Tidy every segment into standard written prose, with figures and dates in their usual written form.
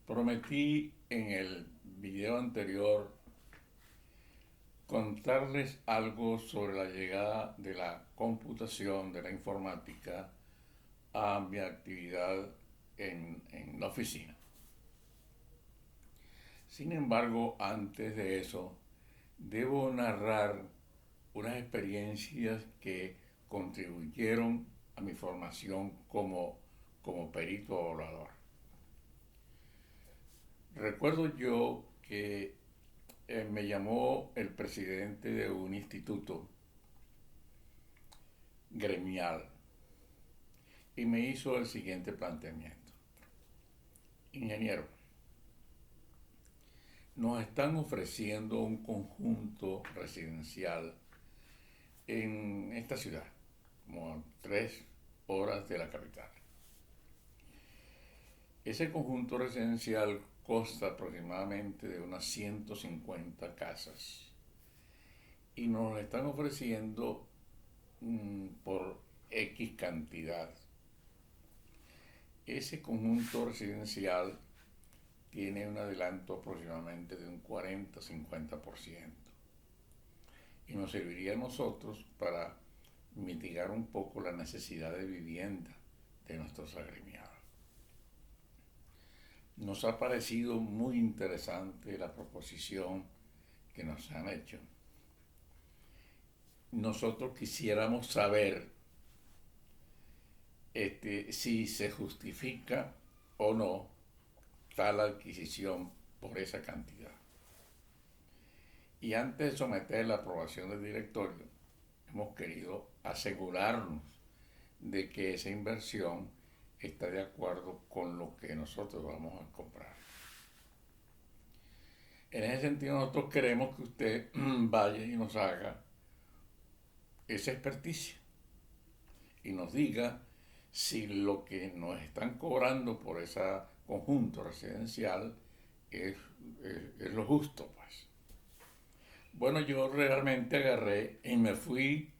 Prometí en el video anterior contarles algo sobre la llegada de la computación, de la informática, a mi actividad en la oficina. Sin embargo, antes de eso, debo narrar unas experiencias que contribuyeron a mi formación como perito evaluador. Recuerdo yo que me llamó el presidente de un instituto gremial y me hizo el siguiente planteamiento. Ingeniero, nos están ofreciendo un conjunto residencial en esta ciudad, como a 3 horas de la capital. Ese conjunto residencial consta aproximadamente de unas 150 casas y nos lo están ofreciendo por X cantidad. Ese conjunto residencial tiene un adelanto aproximadamente de un 40-50% y nos serviría a nosotros para mitigar un poco la necesidad de vivienda de nuestros agremiados. Nos ha parecido muy interesante la proposición que nos han hecho. Nosotros quisiéramos saber si se justifica o no tal adquisición por esa cantidad. Y antes de someter la aprobación del directorio, hemos querido asegurarnos de que esa inversión está de acuerdo con lo que nosotros vamos a comprar. En ese sentido, nosotros queremos que usted vaya y nos haga esa experticia y nos diga si lo que nos están cobrando por ese conjunto residencial es lo justo, pues. Bueno, yo realmente agarré y me fui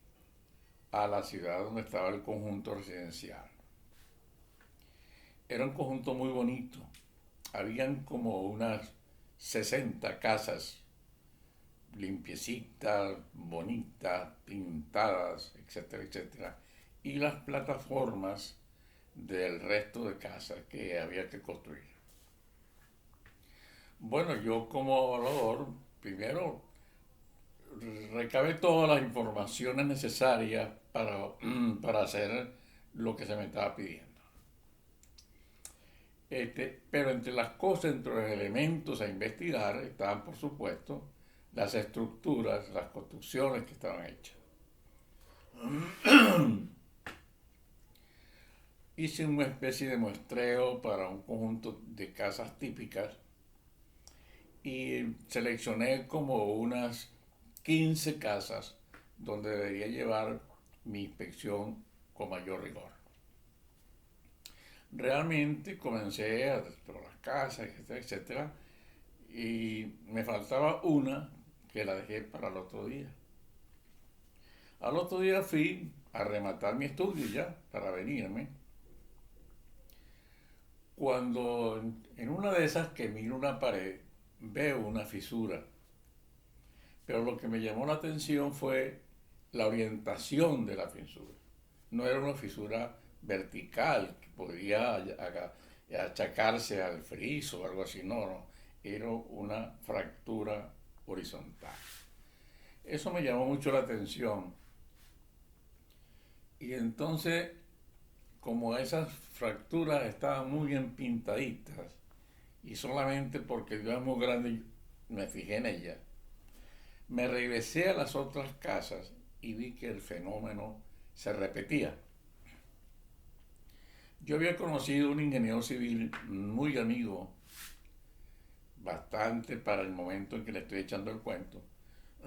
a la ciudad donde estaba el conjunto residencial. Era un conjunto muy bonito. Habían como unas 60 casas limpiecitas, bonitas, pintadas, etcétera, etcétera. Y las plataformas del resto de casas que había que construir. Bueno, yo como evaluador, primero recabé todas las informaciones necesarias para hacer lo que se me estaba pidiendo. Pero entre las cosas, entre los elementos a investigar, estaban, por supuesto, las estructuras, las construcciones que estaban hechas. Hice una especie de muestreo para un conjunto de casas típicas y seleccioné como unas 15 casas donde debería llevar mi inspección con mayor rigor. Realmente comencé por las casas, etcétera, etcétera, y me faltaba una que la dejé para el otro día. Al otro día fui a rematar mi estudio ya para venirme, cuando en una de esas que miro una pared veo una fisura, pero lo que me llamó la atención fue la orientación de la fisura. No era una fisura vertical que podría achacarse al friso o algo así, no, era una fractura horizontal. Eso me llamó mucho la atención. Y entonces, como esas fracturas estaban muy bien pintaditas, y solamente porque Dios es muy grande me fijé en ella, me regresé a las otras casas y vi que el fenómeno se repetía. Yo había conocido un ingeniero civil muy amigo, bastante para el momento en que le estoy echando el cuento,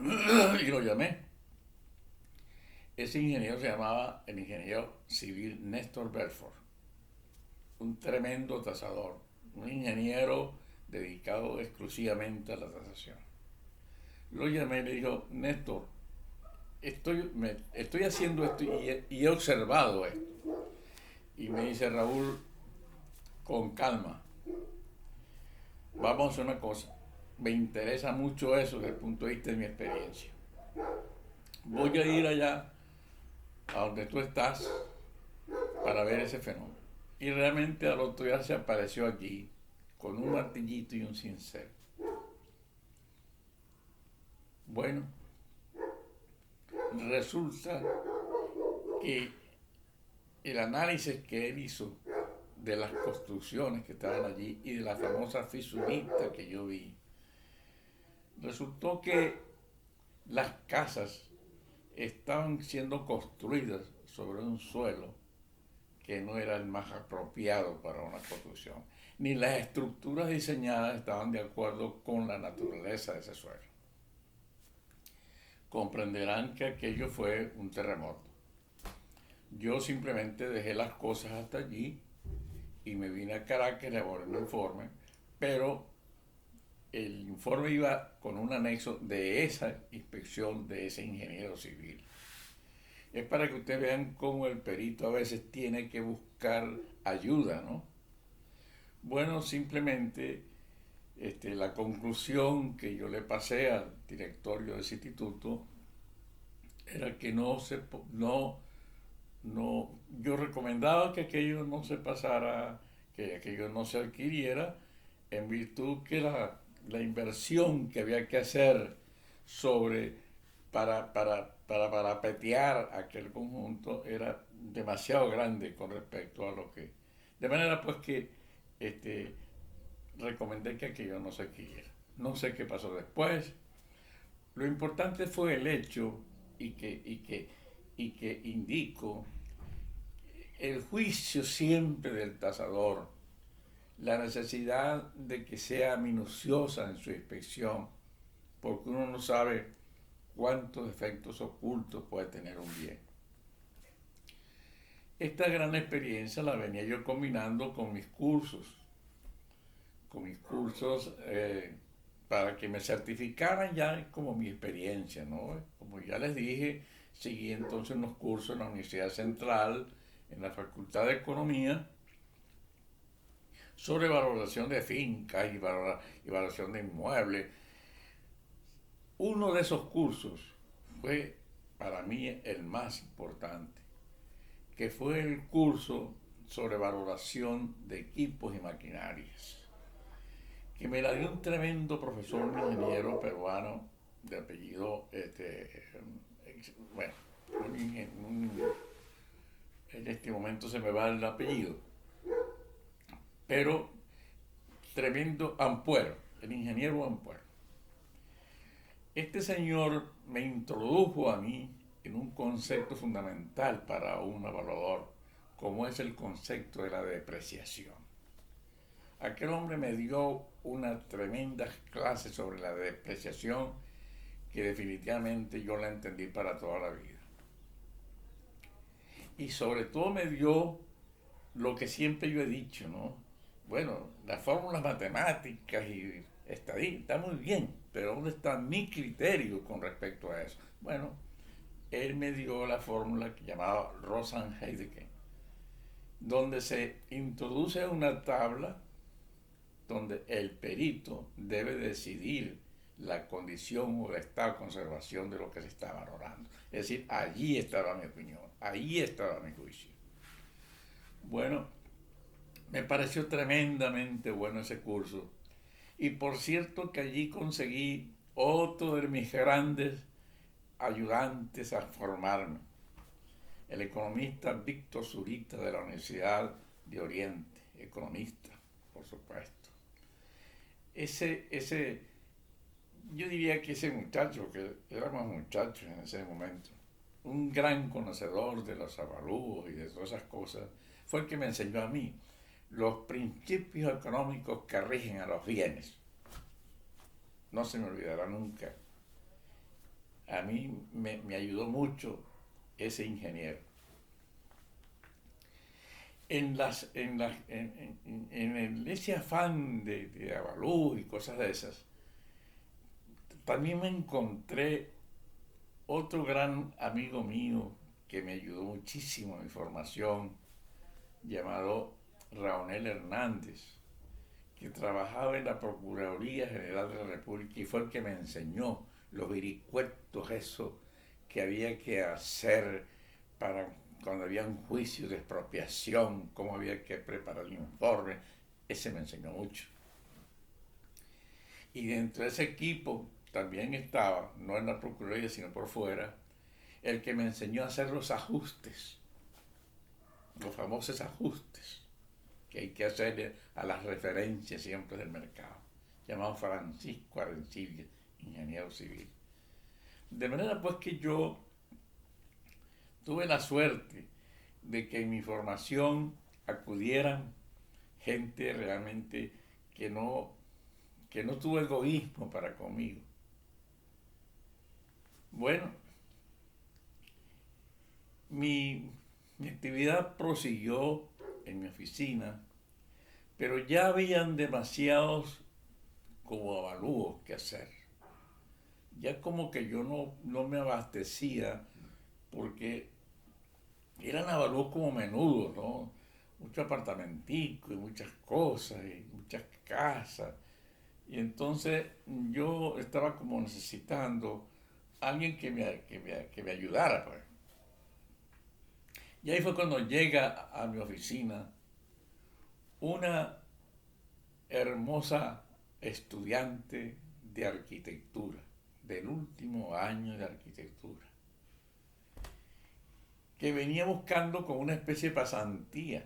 y lo llamé. Ese ingeniero se llamaba el ingeniero civil Néstor Belfort, un tremendo tasador, un ingeniero dedicado exclusivamente a la tasación. Lo llamé y le dijo: Néstor, estoy haciendo esto y he observado esto. Y me dice: Raúl, con calma, vamos a hacer una cosa. Me interesa mucho eso desde el punto de vista de mi experiencia. Voy a ir allá a donde tú estás para ver ese fenómeno. Y realmente al otro día se apareció allí con un martillito y un cincel. Bueno, resulta que el análisis que él hizo de las construcciones que estaban allí y de la famosa fisurita que yo vi, resultó que las casas estaban siendo construidas sobre un suelo que no era el más apropiado para una construcción, ni las estructuras diseñadas estaban de acuerdo con la naturaleza de ese suelo. Comprenderán que aquello fue un terremoto. Yo simplemente dejé las cosas hasta allí y me vine a Caracas a elaborar un informe, pero el informe iba con un anexo de esa inspección de ese ingeniero civil. Es para que ustedes vean cómo el perito a veces tiene que buscar ayuda, ¿no? Bueno, simplemente la conclusión que yo le pasé al directorio de ese instituto era que yo recomendaba que aquello no se pasara, que aquello no se adquiriera, en virtud que la inversión que había que hacer sobre para petear aquel conjunto era demasiado grande con respecto a lo que... De manera pues que este, recomendé que aquello no se adquiriera. No sé qué pasó después. Lo importante fue el hecho y que indico el juicio siempre del tasador, la necesidad de que sea minuciosa en su inspección, porque uno no sabe cuántos efectos ocultos puede tener un bien. Esta gran experiencia la venía yo combinando con mis cursos para que me certificaran ya como mi experiencia, ¿no? Como ya les dije, seguí entonces unos cursos en la Universidad Central, en la Facultad de Economía, sobre valoración de fincas y valoración de inmuebles. Uno de esos cursos fue para mí el más importante, que fue el curso sobre valoración de equipos y maquinarias, que me la dio un tremendo profesor, un ingeniero peruano de apellido, bueno, en este momento se me va el apellido, pero tremendo Ampuero, el ingeniero Ampuero. Este señor me introdujo a mí en un concepto fundamental para un evaluador, como es el concepto de la depreciación. Aquel hombre me dio una tremenda clase sobre la depreciación que definitivamente yo la entendí para toda la vida. Y sobre todo me dio lo que siempre yo he dicho, ¿no? Bueno, las fórmulas matemáticas y estadística, está muy bien, pero ¿dónde está mi criterio con respecto a eso? Bueno, él me dio la fórmula que llamaba Rosen-Heideke, donde se introduce una tabla donde el perito debe decidir la condición o el estado de conservación de lo que se está valorando. Es decir, allí estaba mi opinión, allí estaba mi juicio. Bueno, me pareció tremendamente bueno ese curso. Y por cierto que allí conseguí otro de mis grandes ayudantes a formarme, el economista Víctor Zurita de la Universidad de Oriente, economista, por supuesto. Yo diría que ese muchacho, que éramos muchachos en ese momento, un gran conocedor de los avalúos y de todas esas cosas, fue el que me enseñó a mí los principios económicos que rigen a los bienes. No se me olvidará nunca. A mí me ayudó mucho ese ingeniero. Ese afán de avalúo y cosas de esas, también me encontré otro gran amigo mío que me ayudó muchísimo en mi formación, llamado Raonel Hernández, que trabajaba en la Procuraduría General de la República y fue el que me enseñó los vericuetos, eso que había que hacer para cuando había un juicio de expropiación, cómo había que preparar el informe. Ese me enseñó mucho. Y dentro de ese equipo también estaba, no en la Procuraduría, sino por fuera, el que me enseñó a hacer los ajustes, los famosos ajustes que hay que hacer a las referencias siempre del mercado, llamado Francisco Arencibia, ingeniero civil. De manera pues que yo tuve la suerte de que en mi formación acudieran gente realmente que no tuvo egoísmo para conmigo. Bueno, mi actividad prosiguió en mi oficina, pero ya habían demasiados como avalúos que hacer. Ya como que yo no me abastecía porque eran avalúos como menudos, ¿no? Mucho apartamentico y muchas cosas y muchas casas. Y entonces yo estaba como necesitando alguien que me ayudara, pues. Y ahí fue cuando llega a mi oficina una hermosa estudiante de arquitectura, del último año de arquitectura, que venía buscando con una especie de pasantía.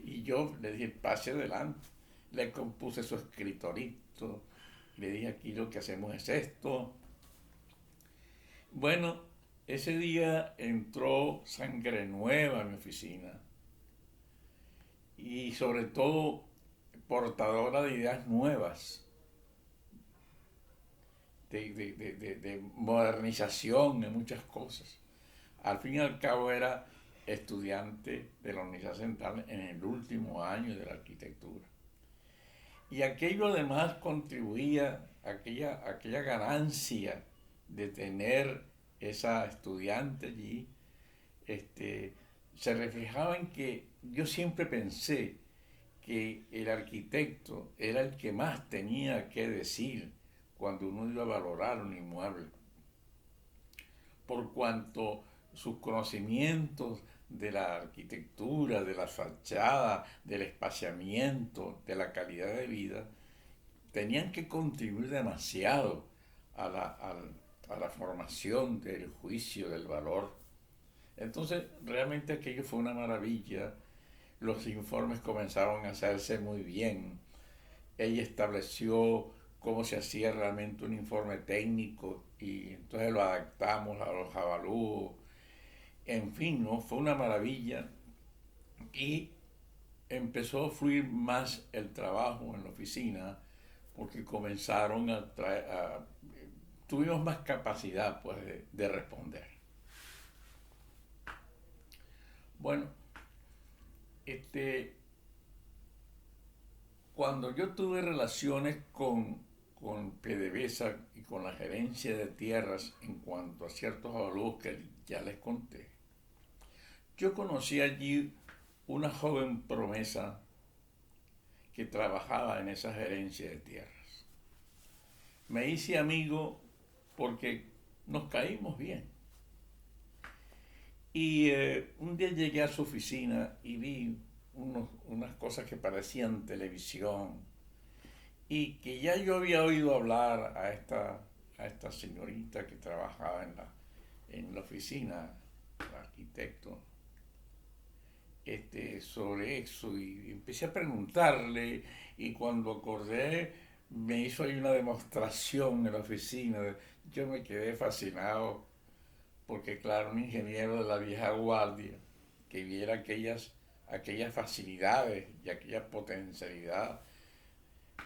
Y yo le dije, pase adelante. Le compuse su escritorito, le dije, aquí lo que hacemos es esto. Bueno, ese día entró sangre nueva a mi oficina y sobre todo portadora de ideas nuevas, de modernización en muchas cosas. Al fin y al cabo era estudiante de la Universidad Central en el último año de la arquitectura. Y aquello además contribuía, aquella ganancia de tener esa estudiante allí, se reflejaba en que yo siempre pensé que el arquitecto era el que más tenía que decir cuando uno iba a valorar un inmueble, por cuanto sus conocimientos de la arquitectura, de la fachada, del espaciamiento, de la calidad de vida, tenían que contribuir demasiado a la formación del juicio del valor. Entonces, realmente aquello fue una maravilla. Los informes comenzaron a hacerse muy bien. Ella estableció cómo se hacía realmente un informe técnico y entonces lo adaptamos a los avalúos. En fin, ¿no? Fue una maravilla y empezó a fluir más el trabajo en la oficina porque comenzaron tuvimos más capacidad pues de responder. Bueno, cuando yo tuve relaciones con PDVSA y con la gerencia de tierras en cuanto a ciertos avalúos que ya les conté, yo conocí allí una joven promesa que trabajaba en esa gerencia de tierras. Me hice amigo porque nos caímos bien. Y un día llegué a su oficina y vi unas cosas que parecían televisión y que ya yo había oído hablar a esta señorita que trabajaba en la oficina, el arquitecto, sobre eso y empecé a preguntarle y cuando acordé me hizo ahí una demostración en la oficina. Yo me quedé fascinado porque claro, un ingeniero de la vieja guardia que viera aquellas facilidades y aquella potencialidad.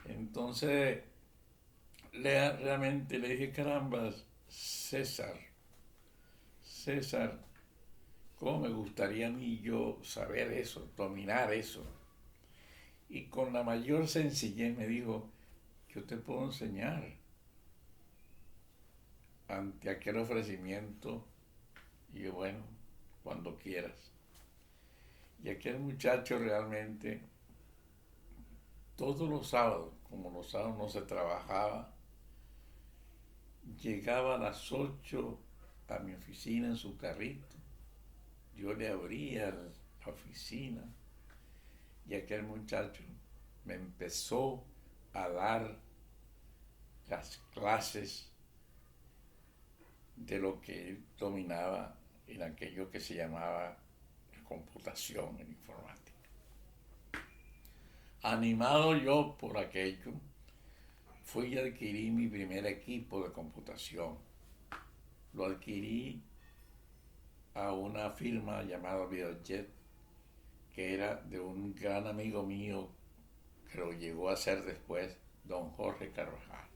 Entonces realmente le dije, caramba, César, ¿cómo me gustaría a mí yo saber eso, dominar eso? Y con la mayor sencillez me dijo, yo te puedo enseñar. Ante aquel ofrecimiento, y yo, bueno, cuando quieras. Y aquel muchacho realmente todos los sábados, como los sábados no se trabajaba, llegaba a las 8 a mi oficina en su carrito. Yo le abría la oficina y aquel muchacho me empezó a dar las clases de lo que él dominaba en aquello que se llamaba computación en informática. Animado yo por aquello, fui y adquirí mi primer equipo de computación. Lo adquirí a una firma llamada Videojet, que era de un gran amigo mío que lo llegó a ser después, don Jorge Carvajal.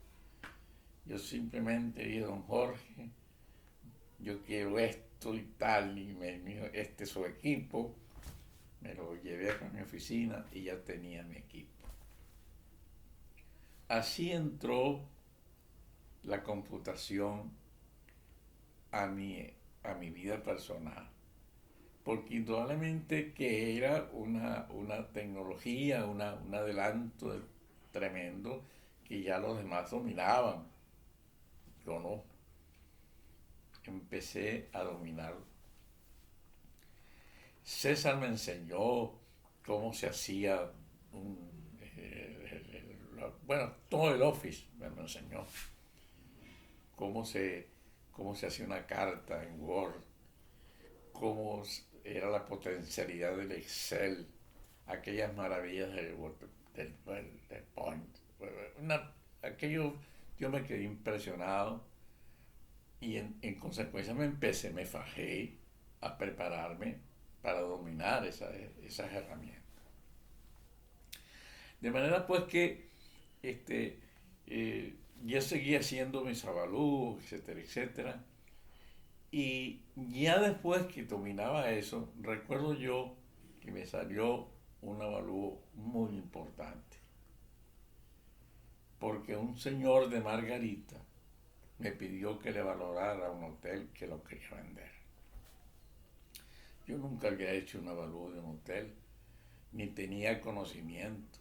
Yo simplemente dije, don Jorge, yo quiero esto y tal, y me dijo, este es su equipo. Me lo llevé a mi oficina y ya tenía mi equipo. Así entró la computación a mi vida personal, porque indudablemente que era una tecnología, un adelanto tremendo que ya los demás dominaban. Yo no. Empecé a dominarlo. César me enseñó cómo se hacía todo el Office me lo enseñó. Cómo se hacía una carta en Word, cómo era la potencialidad del Excel, aquellas maravillas del Point. Aquello yo me quedé impresionado y en consecuencia me fajé a prepararme para dominar esas herramientas. De manera pues que yo seguía haciendo mis avalúos, etcétera, etcétera. Y ya después que dominaba eso, recuerdo yo que me salió un avalúo muy importante. Porque un señor de Margarita me pidió que le valorara un hotel que lo quería vender. Yo nunca había hecho un avalúo de un hotel, ni tenía conocimientos.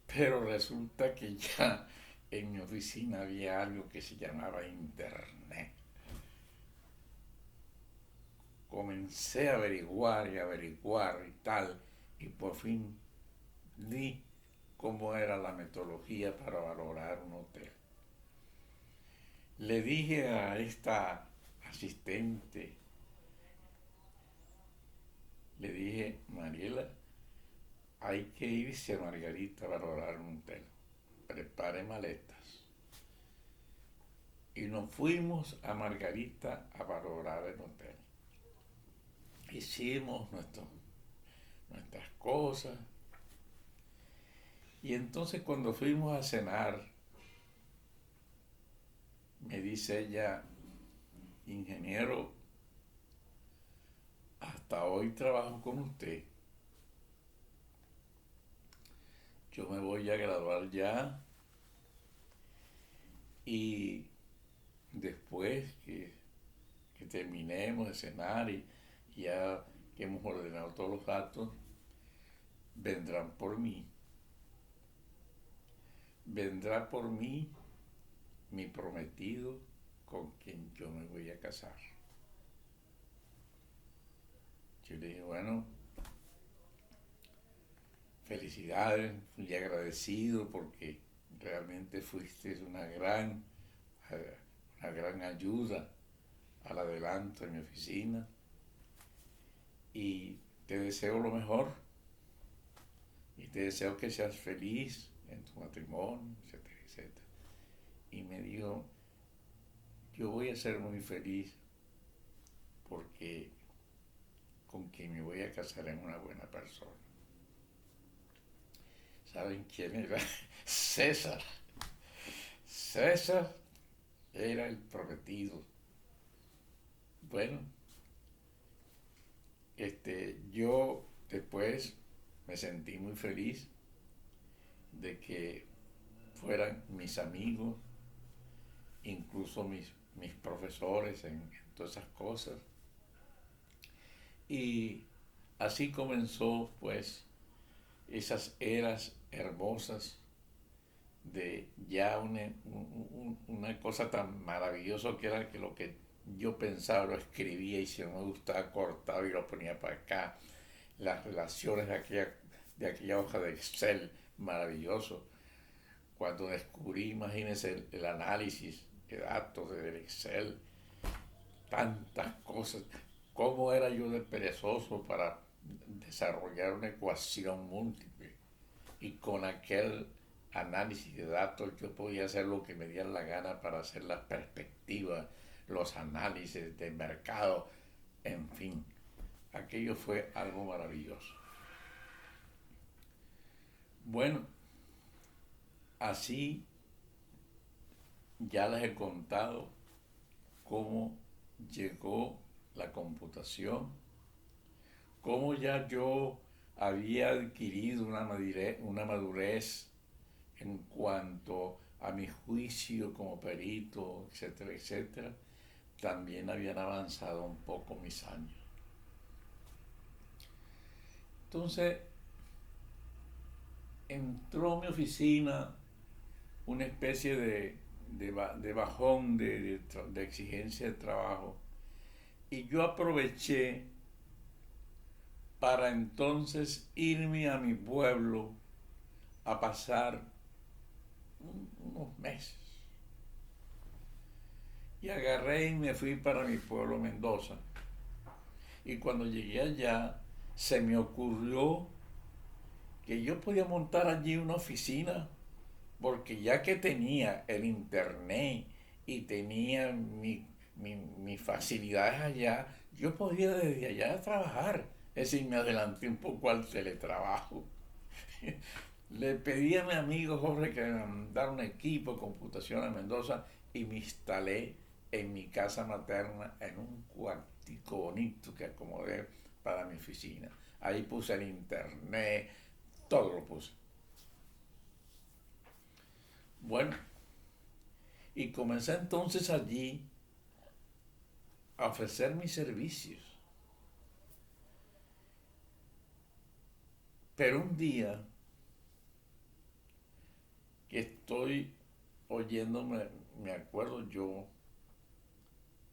Pero resulta que ya en mi oficina había algo que se llamaba Internet. Comencé a averiguar y tal, y por fin vi cómo era la metodología para valorar un hotel. Le dije a esta asistente, le dije, Mariela, hay que irse a Margarita a valorar un hotel. Prepare maletas. Y nos fuimos a Margarita a valorar el hotel. Hicimos nuestras cosas. Y entonces cuando fuimos a cenar, me dice ella, ingeniero, hasta hoy trabajo con usted. Yo me voy a graduar ya y después que terminemos de cenar y ya que hemos ordenado todos los datos, vendrán por mí. Vendrá por mí mi prometido con quien yo me voy a casar. Yo le dije, bueno, felicidades, muy agradecido porque realmente fuiste una gran ayuda al adelanto en mi oficina y te deseo lo mejor y te deseo que seas feliz en tu matrimonio, etcétera, etcétera. Y me dijo, yo voy a ser muy feliz porque con quien me voy a casar es una buena persona. ¿Saben quién era? César. César era el prometido. Bueno, yo después me sentí muy feliz de que fueran mis amigos, incluso mis profesores en todas esas cosas. Y así comenzó pues esas eras hermosas de ya una cosa tan maravillosa que era que lo que yo pensaba lo escribía y si no me gustaba cortaba y lo ponía para acá. Las relaciones de aquella hoja de Excel, maravilloso. Cuando descubrí, imagínense, el análisis de datos del Excel, tantas cosas. ¿Cómo era yo de perezoso para desarrollar una ecuación múltiple? Y con aquel análisis de datos yo podía hacer lo que me diera la gana para hacer las perspectivas, los análisis de mercado, en fin. Aquello fue algo maravilloso. Bueno, así ya les he contado cómo llegó la computación, cómo ya yo había adquirido una madurez en cuanto a mi juicio como perito, etcétera, etcétera. También habían avanzado un poco mis años. Entonces, entró a mi oficina una especie de bajón de exigencia de trabajo y yo aproveché para entonces irme a mi pueblo a pasar unos meses. Y agarré y me fui para mi pueblo Mendoza. Y cuando llegué allá, se me ocurrió que yo podía montar allí una oficina, porque ya que tenía el internet y tenía mis facilidades allá, yo podía desde allá trabajar. Es decir, me adelanté un poco al teletrabajo. Le pedí a mi amigo Jorge que me mandara un equipo de computación a Mendoza y me instalé en mi casa materna en un cuartico bonito que acomodé para mi oficina. Ahí puse el internet, todo lo puse. Bueno, y comencé entonces allí a ofrecer mis servicios. Pero un día que estoy oyéndome, me acuerdo yo,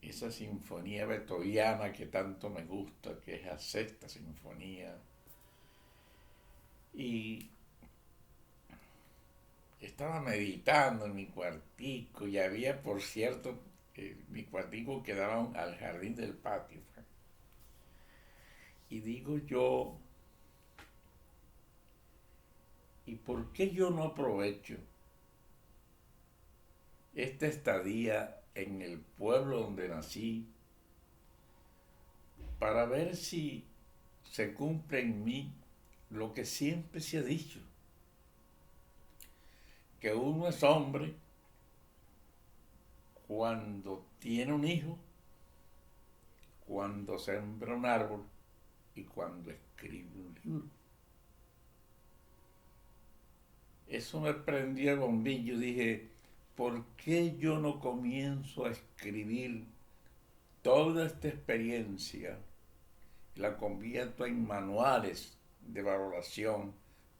esa sinfonía beethoveniana que tanto me gusta, que es la sexta sinfonía, y estaba meditando en mi cuartico y había, por cierto, mi cuartico quedaba al jardín del patio. Y digo yo, ¿y por qué yo no aprovecho esta estadía en el pueblo donde nací para ver si se cumple en mí lo que siempre se ha dicho, que uno es hombre cuando tiene un hijo, cuando sembra un árbol y cuando escribe un libro? Eso me prendió el bombillo. Dije, ¿por qué yo no comienzo a escribir toda esta experiencia y la convierto en manuales de valoración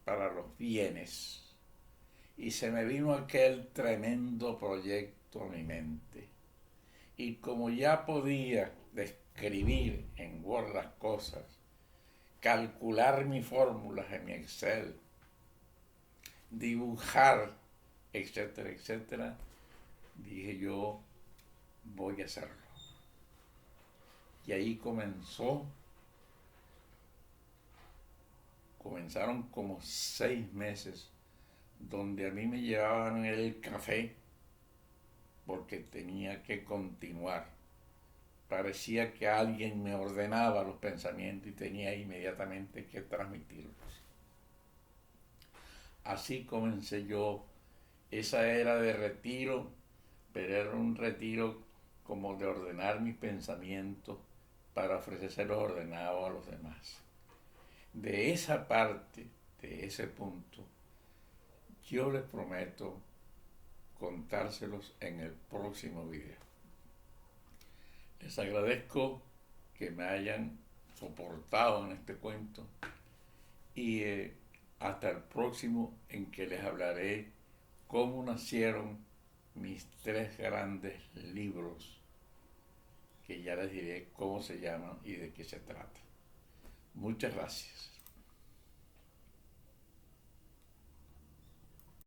para los bienes? Y se me vino aquel tremendo proyecto a mi mente. Y como ya podía describir en Word las cosas, calcular mis fórmulas en mi Excel, dibujar, etcétera, etcétera, dije yo, voy a hacerlo. Y ahí comenzaron como 6 meses donde a mí me llevaban el café porque tenía que continuar. Parecía que alguien me ordenaba los pensamientos y tenía inmediatamente que transmitirlos. Así comencé yo. Esa era de retiro, pero era un retiro como de ordenar mis pensamientos para ofrecérselos ordenados a los demás. De esa parte, de ese punto, yo les prometo contárselos en el próximo video. Les agradezco que me hayan soportado en este cuento y hasta el próximo en que les hablaré cómo nacieron mis 3 grandes libros, que ya les diré cómo se llaman y de qué se trata. Muchas gracias.